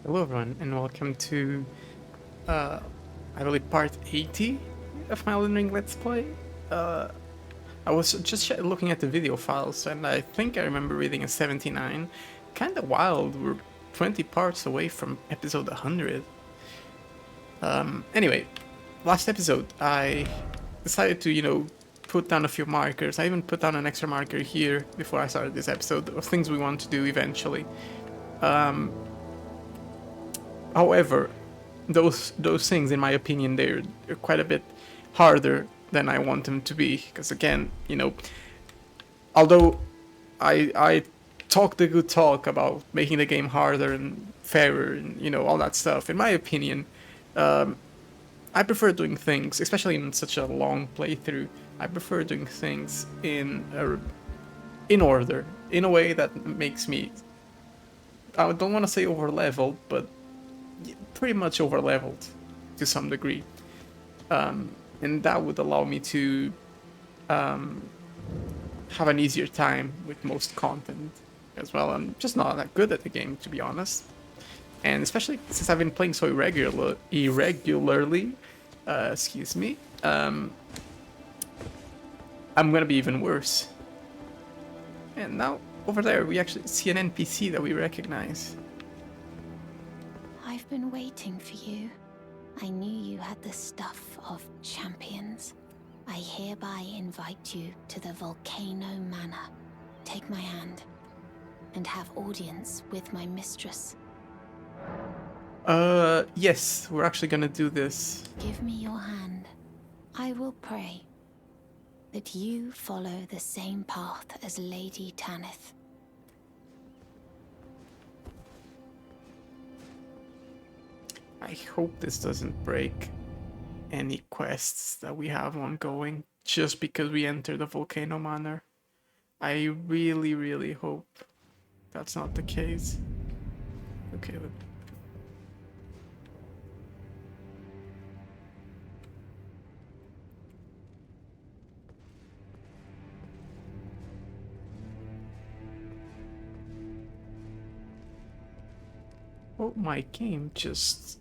Hello everyone, and welcome to, uh, I believe part 80 of my Elden Ring Let's Play. Uh, I was just looking at the video files, and I think I remember reading a 79. Kinda wild, we're 20 parts away from episode 100. Anyway, last episode, I decided to, put down a few markers. I even put down an extra marker here before I started this episode of things we want to do eventually. However, those things, in my opinion, they're quite a bit harder than I want them to be. Because again, although I talk the good talk about making the game harder and fairer and all that stuff, in my opinion, I prefer doing things, especially in such a long playthrough. I prefer doing things in order, in a way that makes me. I don't want to say over leveled, but pretty much over leveled to some degree, and that would allow me to have an easier time with most content as well. I'm just not that good at the game, to be honest, and especially since I've been playing so irregularly. Excuse me. I'm gonna be even worse. And now over there we actually see an NPC that we recognize. I've been waiting for you. I knew you had the stuff of champions. I hereby invite you to the Volcano Manor. Take my hand and have audience with my mistress. Yes, we're actually gonna do this. Give me your hand. I will pray that you follow the same path as Lady Tanith. I hope this doesn't break any quests that we have ongoing just because we enter the Volcano Manor. I really, really hope that's not the case. Okay. Oh, my game just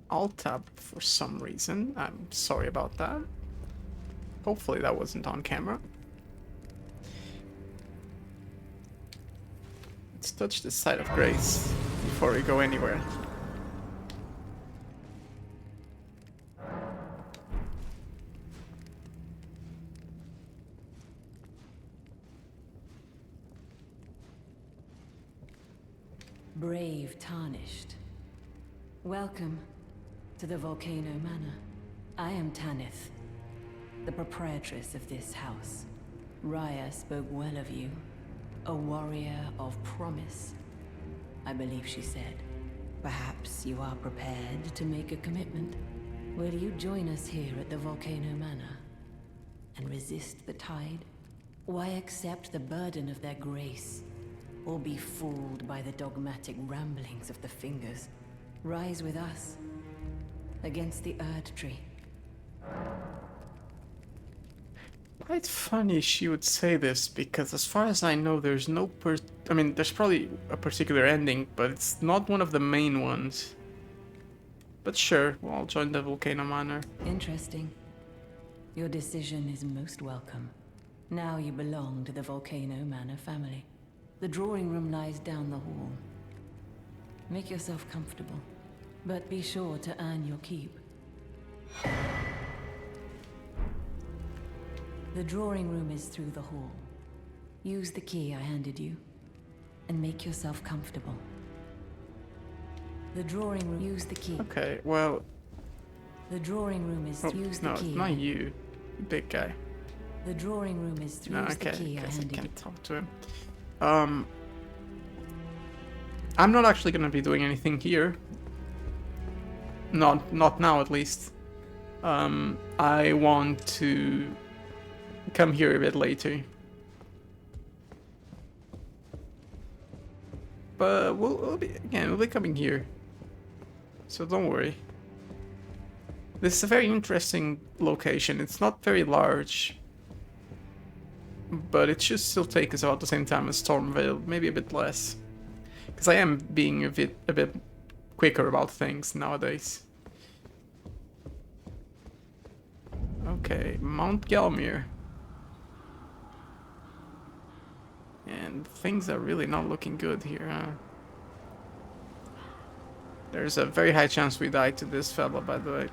alt-tab for some reason. I'm sorry about that. Hopefully that wasn't on camera. Let's touch the site of grace before we go anywhere. Brave Tarnished. Welcome to the Volcano Manor. I am Tanith, the proprietress of this house. Raya spoke well of you, a warrior of promise, I believe she said. Perhaps you are prepared to make a commitment. Will you join us here at the Volcano Manor and resist the tide? Why accept the burden of their grace? Or be fooled by the dogmatic ramblings of the fingers? Rise with us against the Erd Tree. Quite funny she would say this, because as far as I know, there's no I mean, there's probably a particular ending, but it's not one of the main ones. But sure, well, I'll join the Volcano Manor. Interesting. Your decision is most welcome. Now you belong to the Volcano Manor family. The drawing room lies down the hall. Make yourself comfortable, but be sure to earn your keep. The drawing room is through the hall. Use the key I handed you, and make yourself comfortable. The drawing room. Use the key. Okay, well. The drawing room is. Use the No, key. it's not you, big guy. The drawing room is through. No, Use okay, the key I I guess I handed you. can't talk to him. I'm not actually gonna be doing anything here. Not now, at least. I want to come here a bit later. But we'll be coming here. So don't worry. This is a very interesting location. It's not very large, but it should still take us about the same time as Stormvale, maybe a bit less. because I am being a bit quicker about things nowadays. Okay, Mount Gelmir. And things are really not looking good here, huh? There's a very high chance we die to this fella, by the way.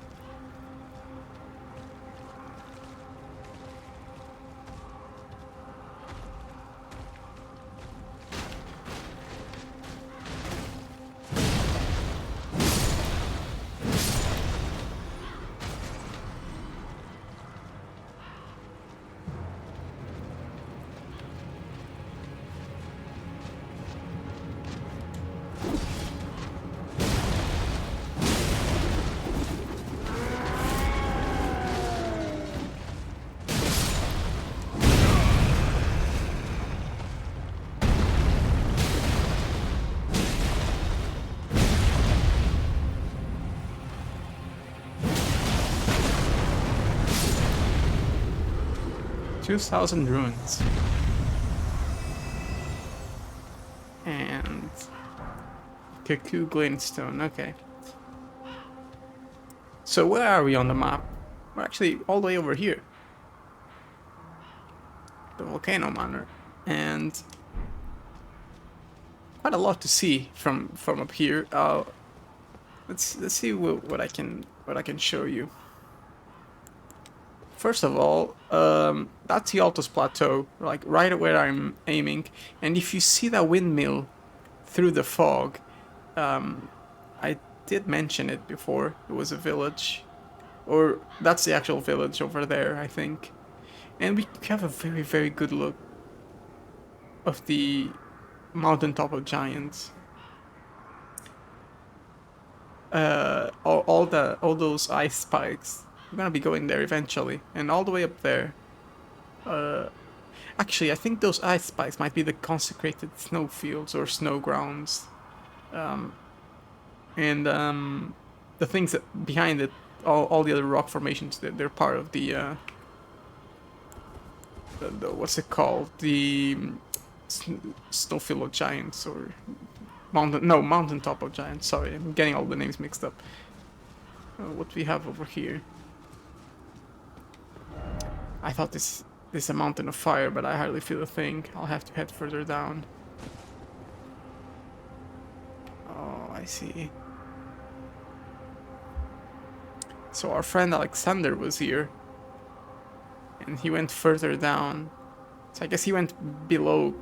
2,000 ruins. And Kaku Glintstone, okay. So where are we on the map? We're actually all the way over here. The Volcano Manor. And quite a lot to see from up here. Let's see what I can show you. First of all, that's the Altus Plateau, like right where I'm aiming. And if you see that windmill through the fog, I did mention it before. It was a village, or that's the actual village over there, I think. And we have a very, very good look of the mountaintop of giants. All those ice spikes. I'm gonna be going there eventually, and all the way up there. Actually, I think those ice spikes might be the consecrated snowfields or snow grounds. And the things that behind it, all the other rock formations, they're part of the what's it called? The snowfield of giants, or mountaintop of giants. Sorry, I'm getting all the names mixed up. What we have over here? I thought this is a mountain of fire, but I hardly feel a thing. I'll have to head further down. Oh, I see. So our friend Alexander was here, and he went further down. So I guess he went below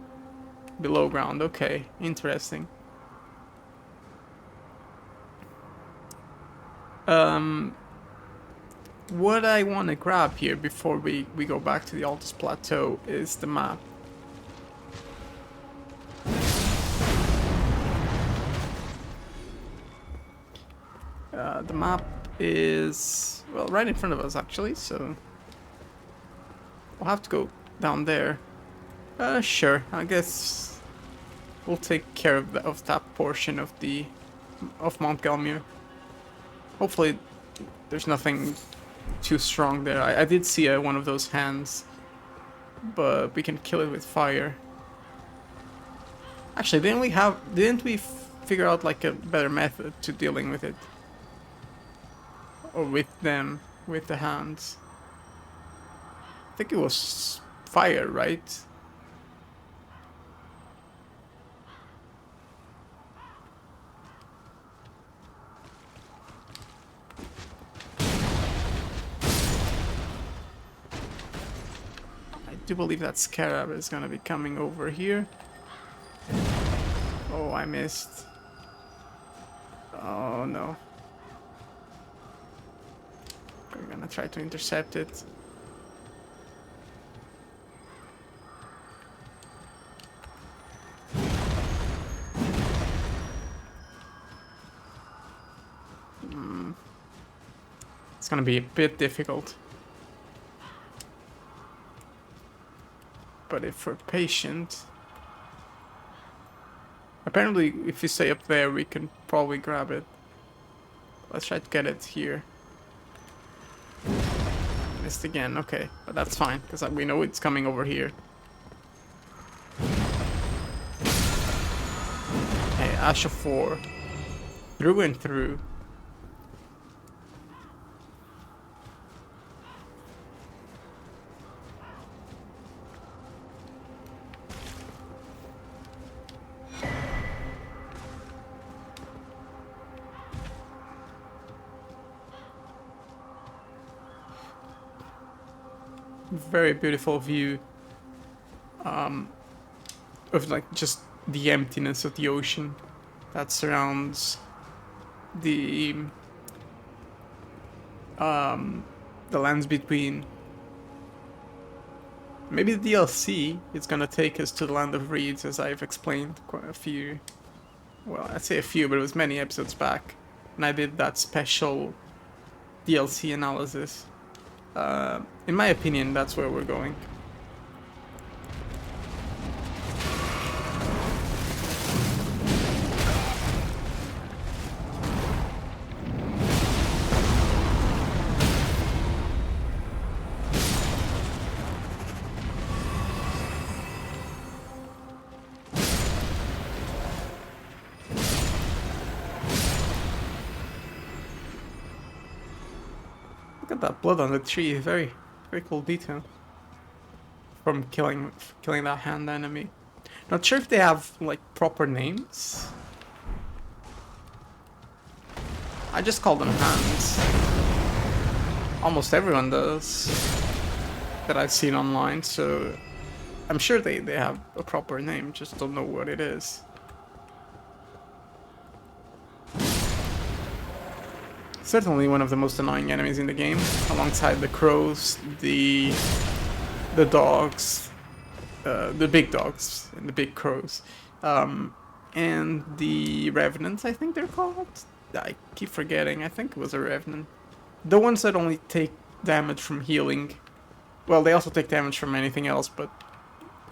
ground. Okay, interesting. What I want to grab here before we go back to the Altus Plateau is the map. The map is, well, right in front of us actually, so we'll have to go down there. Sure, I guess we'll take care of that portion of Mount Gelmir. Hopefully there's nothing too strong there. I did see one of those hands, but we can kill it with fire. Actually, didn't we figure out like a better method to dealing with it? Or with them, with the hands? I think it was fire, right? I do believe that Scarab is gonna be coming over here. Oh, I missed. Oh no. We're gonna try to intercept it. It's gonna be a bit difficult. But if we're patient... Apparently, if you stay up there, we can probably grab it. Let's try to get it here. Missed again, okay. But that's fine, because we know it's coming over here. Ash of War through and through. Very beautiful view of like just the emptiness of the ocean that surrounds the lands between. Maybe the DLC is gonna take us to the Land of Reeds, as I've explained quite a few, well, I'd say a few, but it was many episodes back, and I did that special DLC analysis. In my opinion, that's where we're going. Look at that blood on the tree, very, very cool detail. From killing that hand enemy. Not sure if they have like proper names. I just call them hands. Almost everyone does that I've seen online, so I'm sure they have a proper name, just don't know what it is. Certainly one of the most annoying enemies in the game, alongside the crows, the dogs, the big dogs and the big crows, and the revenants, I think they're called. I keep forgetting. I think it was a revenant. The ones that only take damage from healing. Well, they also take damage from anything else, but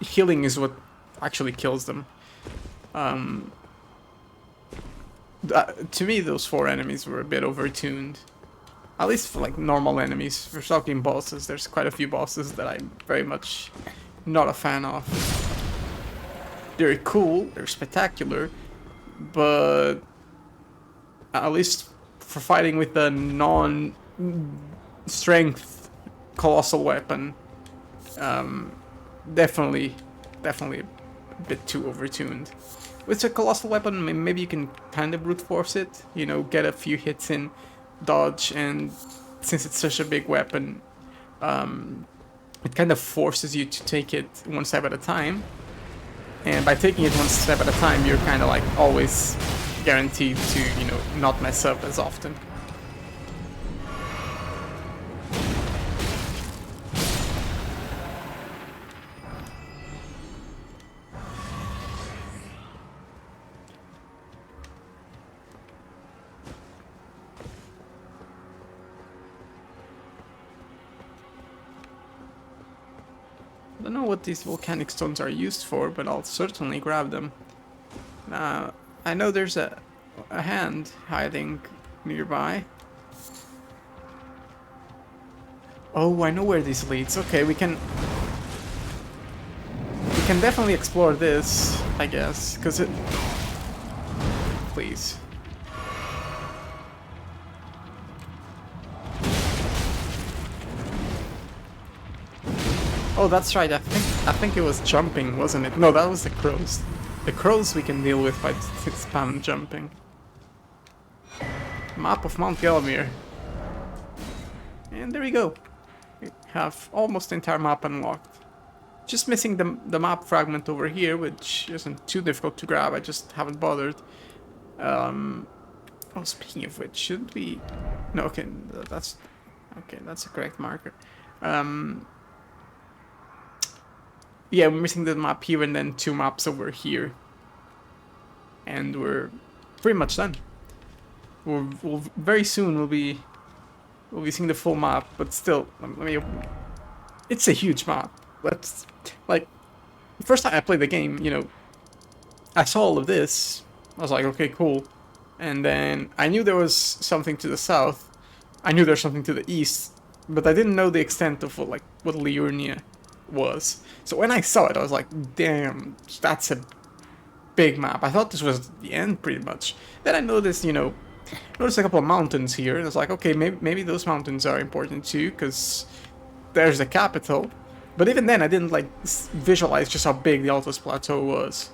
healing is what actually kills them. To me, those 4 enemies were a bit overtuned. At least for like normal enemies. If we're talking bosses, there's quite a few bosses that I'm very much not a fan of. They're cool, they're spectacular, but at least for fighting with a non-strength colossal weapon, definitely a bit too overtuned. With a colossal weapon, maybe you can kind of brute force it, you know, get a few hits in, dodge, and since it's such a big weapon, it kind of forces you to take it one step at a time. And by taking it one step at a time, you're kind of like always guaranteed to, you know, not mess up as often. I don't know what these volcanic stones are used for, but I'll certainly grab them. I know there's a hand hiding nearby. Oh, I know where this leads. Okay, we can definitely explore this, I guess, because it... Please. Oh, that's right. I think it was jumping, wasn't it? No, that was the crows. The crows we can deal with by spam jumping. Map of Mount Gelmir. And there we go. We have almost the entire map unlocked. Just missing the map fragment over here, which isn't too difficult to grab. I just haven't bothered. Oh, speaking of which, should we... No, okay, that's the correct marker. Yeah, we're missing the map here and then 2 maps over here. And we're pretty much done. We'll very soon we'll be seeing the full map, but still, let me open it. It's a huge map. Let's, like, the first time I played the game, you know, I saw all of this. I was like, okay, cool. And then I knew there was something to the south. I knew there was something to the east, but I didn't know the extent of what Liurnia was. So when I saw it, I was like, damn, that's a big map. I thought this was the end pretty much. Then I noticed, you know, noticed a couple of mountains here, and it's like, okay, maybe those mountains are important too, because there's the capital. But even then, I didn't like visualize just how big the Altus Plateau was.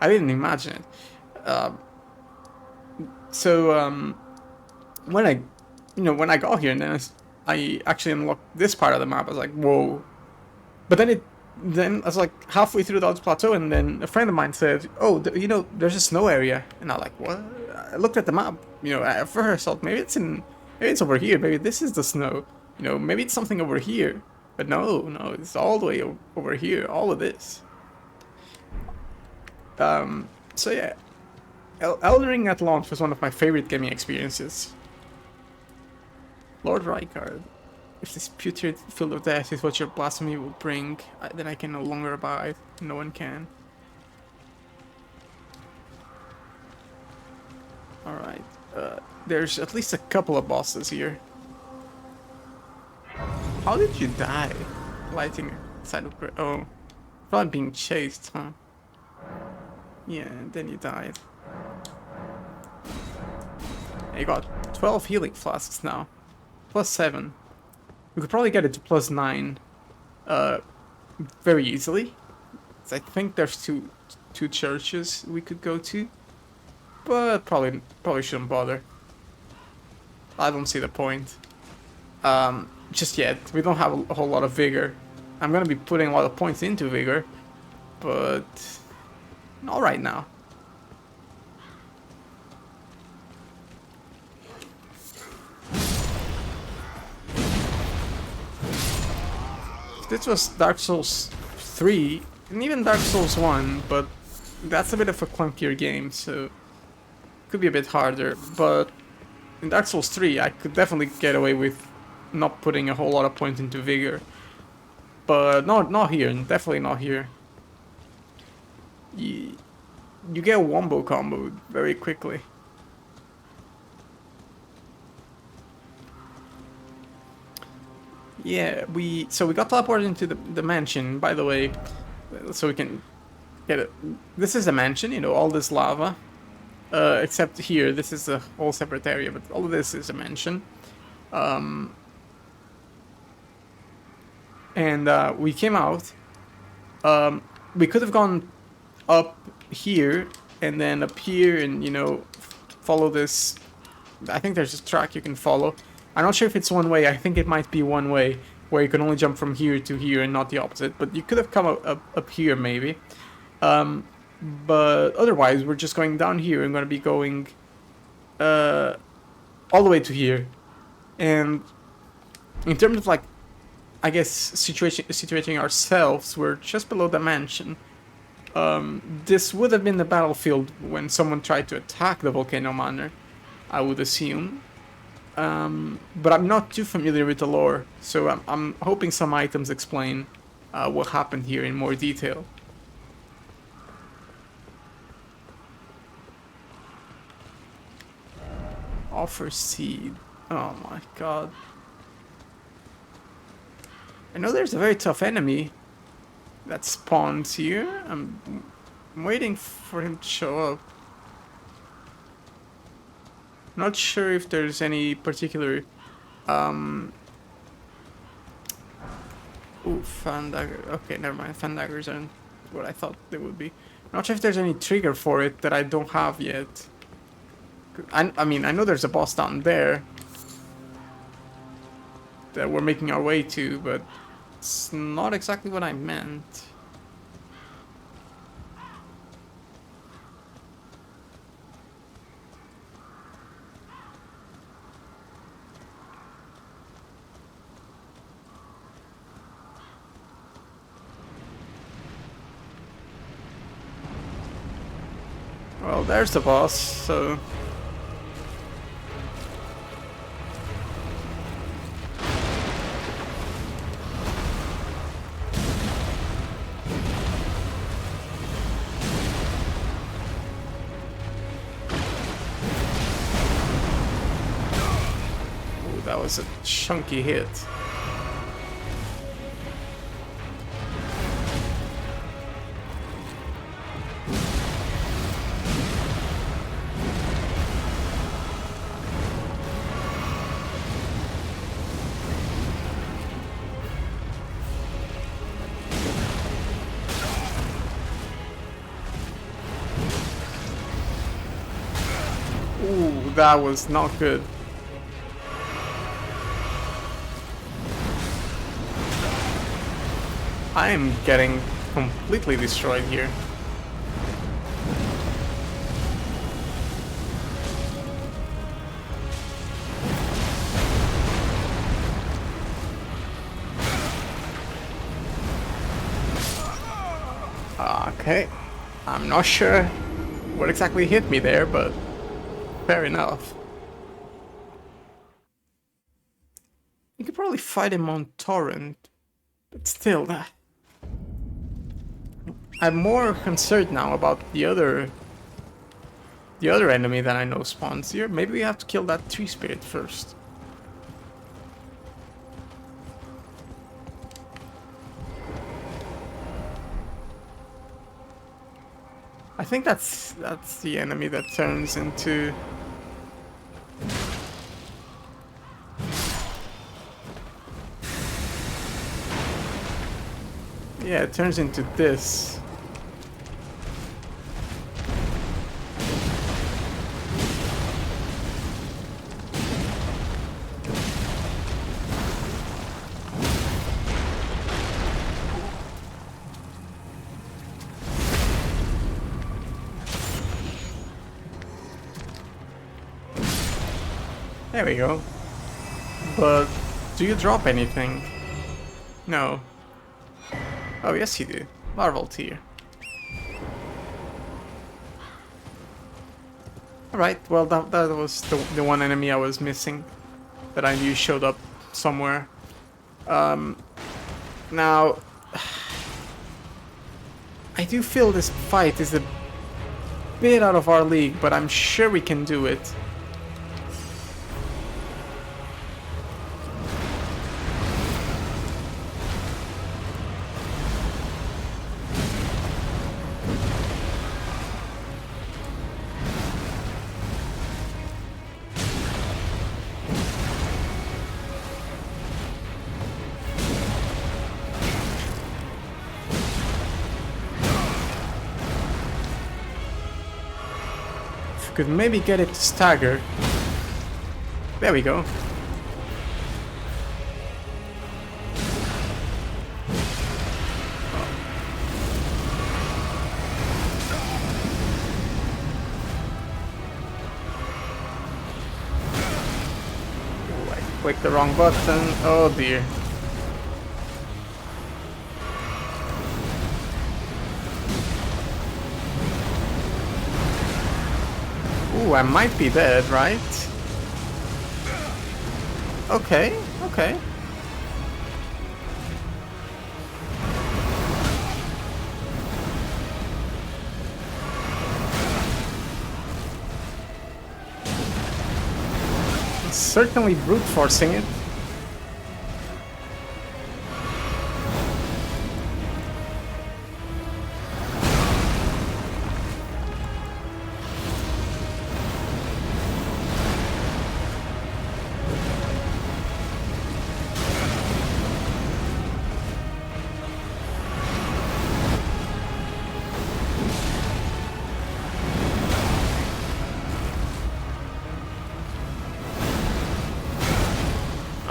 I didn't imagine it. When I got here, and then I actually unlocked this part of the map, I was like, whoa. But then I was like halfway through the Altus Plateau, and then a friend of mine said, oh, you know, there's a snow area. And I was like, what? I looked at the map, you know, at first I thought maybe it's over here, maybe this is the snow. You know, maybe it's something over here. But no, it's all the way over here, all of this. So yeah, Elden Ring at launch was one of my favorite gaming experiences. Lord Rykard, if this putrid field of death is what your blasphemy will bring, then I can no longer abide. No one can. Alright, there's at least a couple of bosses here. How did you die? Lighting side of... Oh, probably being chased, huh? Yeah, and then you died. You got 12 healing flasks now. Plus 7. We could probably get it to plus 9 very easily. I think there's two churches we could go to. But probably shouldn't bother. I don't see the point. Just yet. We don't have a whole lot of vigor. I'm gonna be putting a lot of points into vigor, but not right now. This was Dark Souls 3, and even Dark Souls 1, but that's a bit of a clunkier game, so it could be a bit harder. But in Dark Souls 3, I could definitely get away with not putting a whole lot of points into vigor. But not here, definitely not here. You get a wombo combo very quickly. Yeah, we got teleported into the mansion, by the way, so we can get it. This is a mansion, you know, all this lava. Except here, this is a whole separate area, but all of this is a mansion. And we came out. We could have gone up here and then up here and, you know, follow this. I think there's a track you can follow. I'm not sure if it's one way. I think it might be one way where you can only jump from here to here and not the opposite. But you could have come up here maybe. But otherwise, we're just going down here. I'm going to be going all the way to here. And in terms of, like, I guess, situating ourselves, we're just below the mansion. This would have been the battlefield when someone tried to attack the Volcano Manor, I would assume. But I'm not too familiar with the lore, so I'm hoping some items explain what happened here in more detail. Offer seed. Oh my god. I know there's a very tough enemy that spawns here. I'm waiting for him to show up. Not sure if there's any particular ooh, fan dagger. Okay, never mind. Fan daggers aren't what I thought they would be. Not sure if there's any trigger for it that I don't have yet. I mean, I know there's a boss down there that we're making our way to, but it's not exactly what I meant. Well, there's the boss, so... Ooh, that was a chunky hit. Ooh, that was not good. I am getting completely destroyed here. Okay, I'm not sure what exactly hit me there, but fair enough. You could probably fight him on Torrent, but still, I'm more concerned now about the other enemy that I know spawns here. Maybe we have to kill that tree spirit first. I think that's the enemy that turns into... Yeah, it turns into this. There we go. But do you drop anything? No. Oh, yes you do. Larval tier. Alright, well that was the one enemy I was missing. That I knew showed up somewhere. Now... I do feel this fight is a bit out of our league, but I'm sure we can do it. Could maybe get it to stagger. There we go. Ooh, I clicked the wrong button. Oh dear. Ooh, I might be dead, right? Okay, okay. Certainly brute forcing it.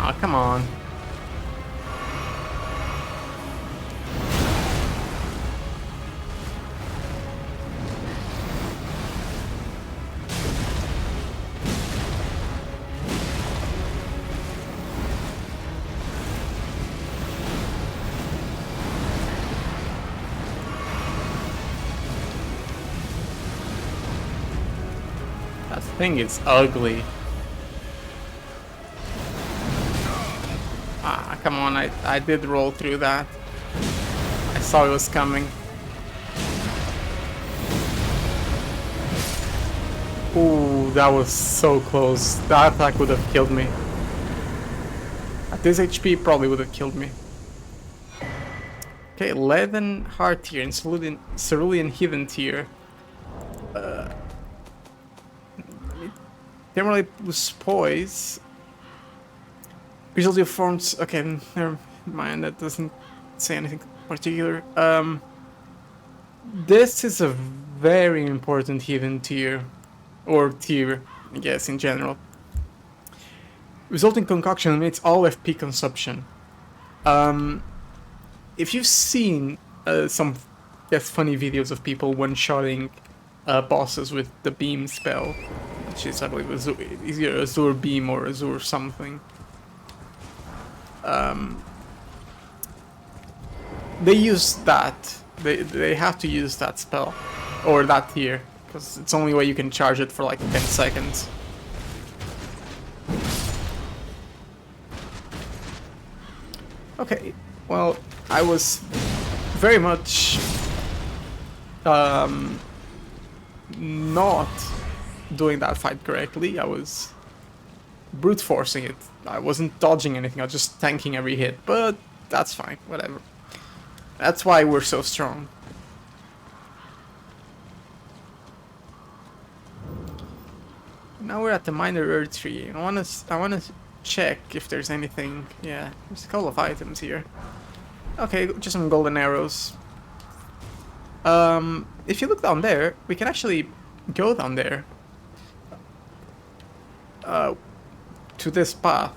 Aw, come on. That thing is ugly. Ah, come on, I did roll through that. I saw it was coming. Ooh, that was so close. That attack would have killed me. At this HP, probably would have killed me. Okay, 11 hard tier and Cerulean Heathen tier. Generally lose poise. Visually forms. Okay, never mind. That doesn't say anything particular. This is a very important heathen tier, or tier. I guess, in general. Resulting concoction limits all FP consumption. If you've seen some funny videos of people one-shotting bosses with the beam spell, which is, I believe, either Azure Beam or Azure something, they use that. They have to use that spell, or that tier, because it's the only way you can charge it for like 10 seconds. Okay, well, I was very much not doing that fight correctly. I was brute forcing it. I wasn't dodging anything, I was just tanking every hit, but that's fine, whatever. That's why we're so strong. Now we're at the minor earth tree. I wanna check if there's anything. Yeah, there's a couple of items here. Okay, just some golden arrows. If you look down there, we can actually go down there. To this path.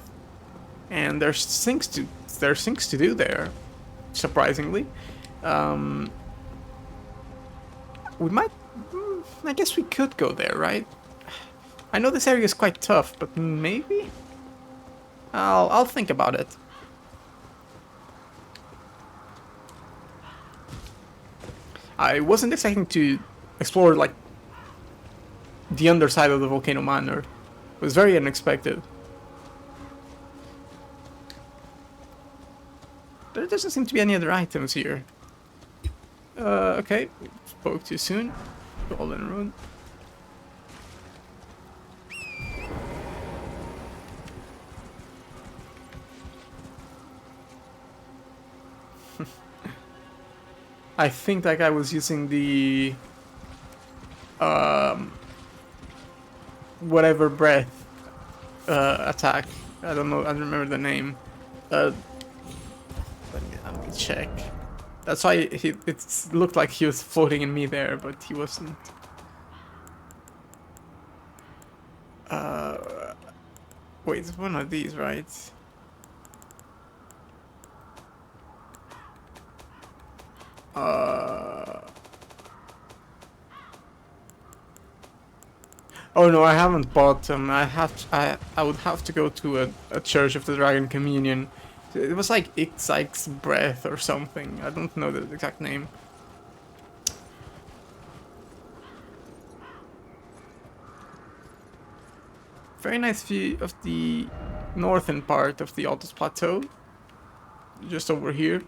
And there's things to do there, surprisingly. We might... I guess we could go there, right? I know this area is quite tough, but maybe? I'll think about it. I wasn't expecting to explore, like, the underside of the Volcano Manor. It was very unexpected. There doesn't seem to be any other items here. Okay. Spoke too soon. Golden Rune. I think that guy was using the whatever breath attack. I don't know. I don't remember the name. Let me check. That's why it looked like he was floating in me there, but he wasn't. Wait, it's one of these, right? Oh no, I haven't bought them. I would have to go to a Church of the Dragon Communion. It was like Ixike's Breath or something. I don't know the exact name. Very nice view of the northern part of the Altus Plateau. Just over here.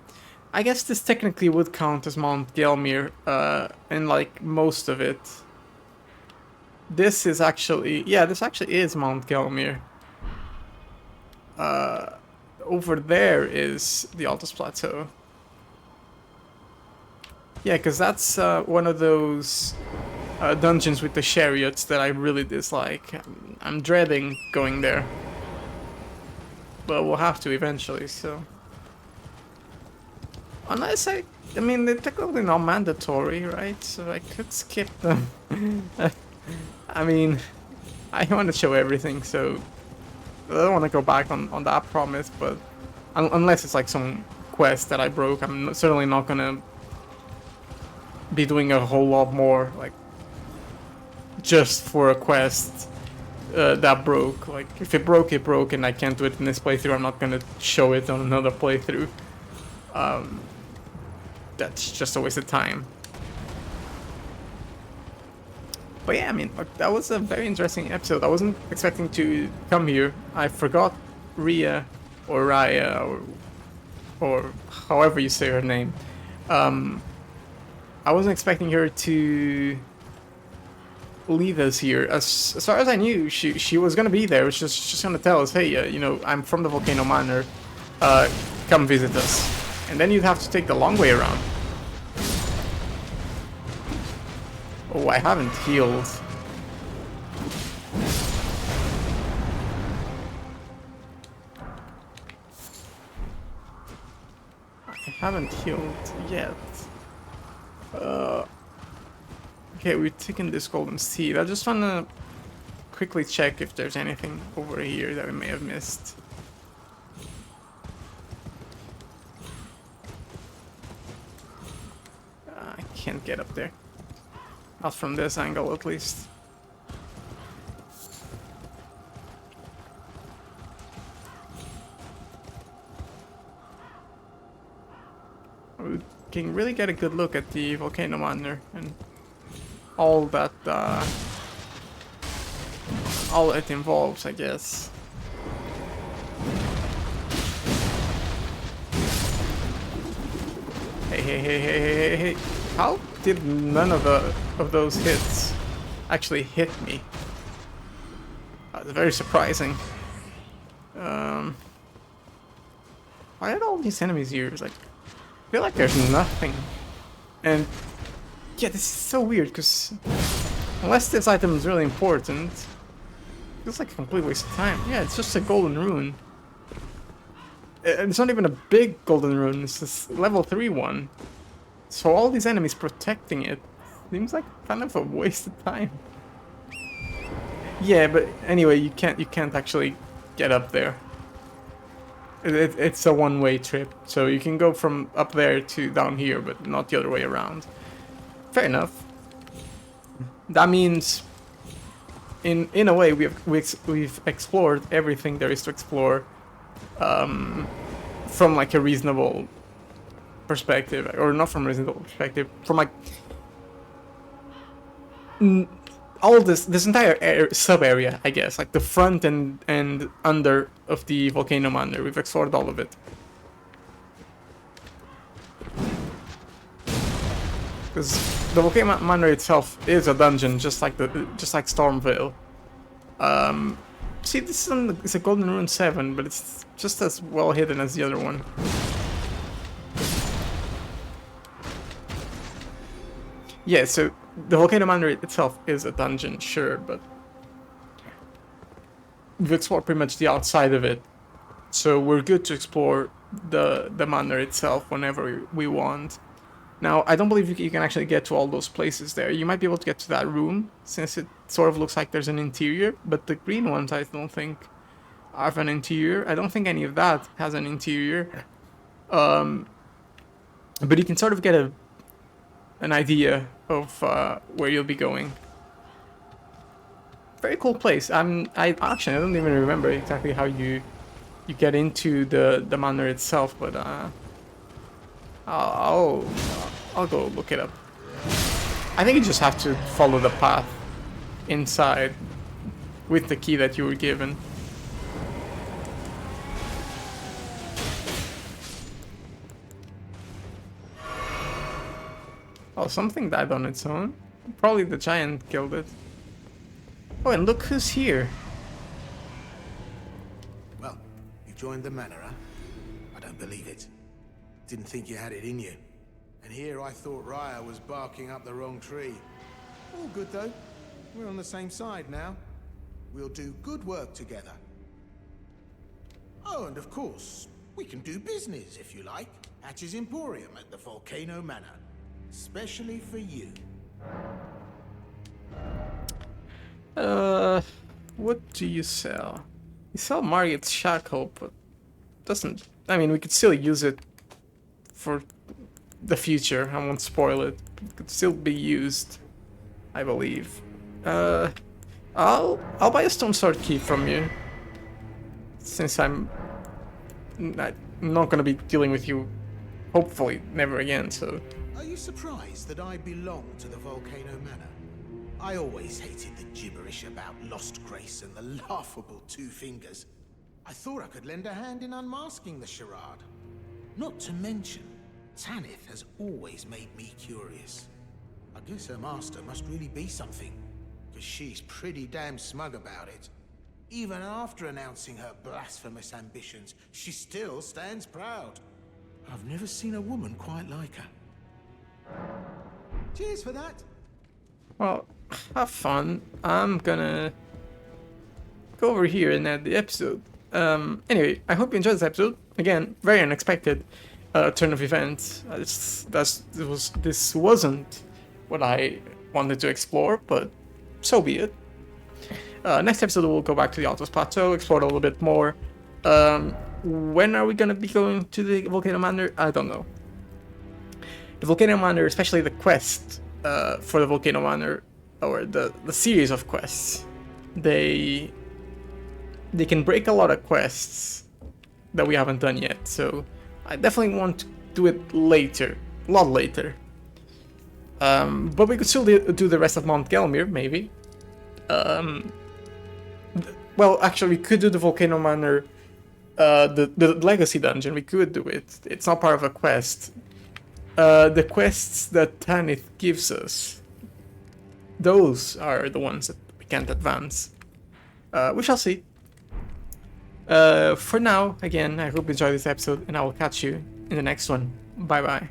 I guess this technically would count as Mount Gelmir, and like most of it. This is actually, yeah, this actually is Mount Gelmir. Over there is the Altus Plateau. Yeah, because that's one of those dungeons with the chariots that I really dislike. I'm dreading going there. But we'll have to eventually, so... Unless I mean, they're technically not mandatory, right? So I could skip them. I mean, I want to show everything, so I don't want to go back on that promise, but unless it's like some quest that I broke, I'm certainly not gonna be doing a whole lot more, like, just for a quest that broke. Like, if it broke, and I can't do it in this playthrough, I'm not gonna show it on another playthrough. That's just a waste of time. But yeah, I mean, look, that was a very interesting episode. I wasn't expecting to come here. I forgot Rhea, or Raya, or however you say her name. I wasn't expecting her to leave us here. As far as I knew, she was gonna be there. She's just gonna tell us, hey, you know, I'm from the Volcano Manor. Come visit us. And then you'd have to take the long way around. Oh, I haven't healed. I haven't healed yet. Okay, we've taken this golden seed. I just wanna quickly check if there's anything over here that we may have missed. I can't get up there. Not from this angle, at least. We can really get a good look at the Volcano Manor and all that, all it involves, I guess. Hey. How did none of those hits actually hit me? That's very surprising. Why are all these enemies here? It's like, I feel like there's nothing. And yeah, this is so weird, because unless this item is really important, it feels like a complete waste of time. Yeah, it's just a golden rune. It's not even a big golden rune, it's this level 3 one. So all these enemies protecting it seems like kind of a waste of time. Yeah, but anyway, you can't actually get up there. It's a one-way trip, so you can go from up there to down here, but not the other way around. Fair enough. That means, in a way, we've explored everything there is to explore, from like a reasonable perspective, or not from a reasonable perspective, from like all this entire sub area, I guess, like the front and under of the Volcano Manor. We've explored all of it. Because the Volcano Manor itself is a dungeon, just like Stormvale. See, this one is a Golden Rune 7, but it's just as well hidden as the other one. Yeah, so the Volcano Manor itself is a dungeon, sure, but we've explored pretty much the outside of it. So we're good to explore the manor itself whenever we want. Now, I don't believe you can actually get to all those places there. You might be able to get to that room, since it sort of looks like there's an interior, but the green ones I don't think have an interior. I don't think any of that has an interior. But you can sort of get an idea of where you'll be going. Very cool place. I don't even remember exactly how you get into the manor itself, but I'll go look it up. I think you just have to follow the path inside with the key that you were given. Oh, something died on its own. Probably the giant killed it. Oh, and look who's here. Well, you joined the manor, huh? I don't believe it. Didn't think you had it in you. And here I thought Raya was barking up the wrong tree. All good though. We're on the same side now. We'll do good work together. Oh, and of course, we can do business if you like. Hatch's Emporium at the Volcano Manor. Especially for you. What do you sell? You sell Margit's Shackle, but doesn't... I mean, we could still use it for the future. I won't spoil it. It could still be used, I believe. I'll buy a stone sword key from you, since I'm not gonna be dealing with you, hopefully, never again, so... Are you surprised that I belong to the Volcano Manor? I always hated the gibberish about lost grace and the laughable two fingers. I thought I could lend a hand in unmasking the charade. Not to mention, Tanith has always made me curious. I guess her master must really be something, because she's pretty damn smug about it. Even after announcing her blasphemous ambitions, she still stands proud. I've never seen a woman quite like her. Cheers for that. Well, have fun. I'm gonna go over here and end the episode. Anyway, I hope you enjoyed this episode. Again, very unexpected turn of events. This wasn't what I wanted to explore, but so be it. Next episode we'll go back to the Altos Plateau, explore a little bit more. When are we gonna be going to the Volcano Manor? I don't know. The Volcano Manor, especially the quest for the Volcano Manor, or the series of quests, they can break a lot of quests that we haven't done yet. So I definitely want to do it later, a lot later. But we could still do the rest of Mount Gelmir, maybe. Well, actually, we could do the Volcano Manor, the Legacy Dungeon. We could do it. It's not part of a quest. The quests that Tanith gives us, those are the ones that we can't advance. We shall see. For now, again, I hope you enjoyed this episode, and I will catch you in the next one. Bye bye.